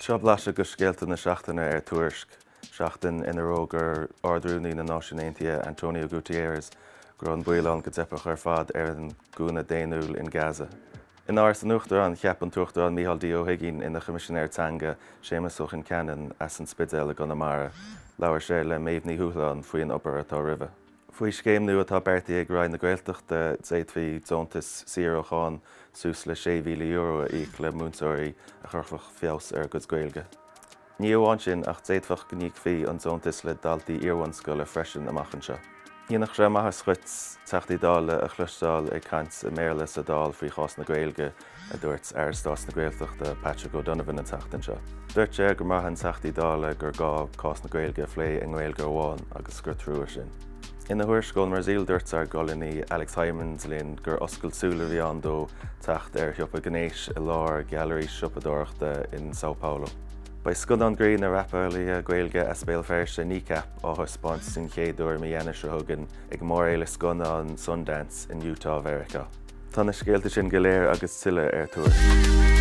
Seo blasa go scéalta na seachtaine Tuairisc, seachtain ina rógur ardrúnaí na náisiúnaithe Antonio Gutierrez gur an bualáin go dteippeach ar fad ar an gúna déanúil in Gaza. In áras an uachtarán cheapan tuachtarán Mícheál D. O'Higgins ina Choimisinéir Teanga Séamasach in Canan as an spidéil a Conamara, leabhar sé le méomhnaí thuúchláin faoi an obair atá roimhe. Faoi scéim atá bertaí ag raibh na Gaeltachta déadfaí Zontas Siaracháin sús le €6,000 íoc le múntóirí a churfach feos ar go Gaeilge. Ní amháin sin ach déadfach go níoc fí an Zontas le daltaí iarmhanscoil a freisin amachchan seo. Dhéanach sé maithe schuit teachtaí dála a chluisteáil ag caint a méle sa dál faoi chás na Gaeilge a dúirt airstás na Gaeltachta Patrick O'Donovan an teachtain seo. Dúirt sé gur maithe an teachtaí dála gur gá cás na Gaeilge phlé an Gaeilge amháin agus gur trúir sin. Ina thuairiscáil mar síl dúirt ar golaí Alex Hyman's linn gur oscail súla bhí an dó teacht ar thioppa gnéis i lár Gallery siopadóireachta in São Paulo. Ba scud an grí na rapálaí a Gaeilge a spéal feir sé nícap á thuspáint sin chéadúir mi dhéana se thugann ag mór éile scuna an Sundance in Utah, America. Tá na scéalta sin go léir agus tuile ar túir.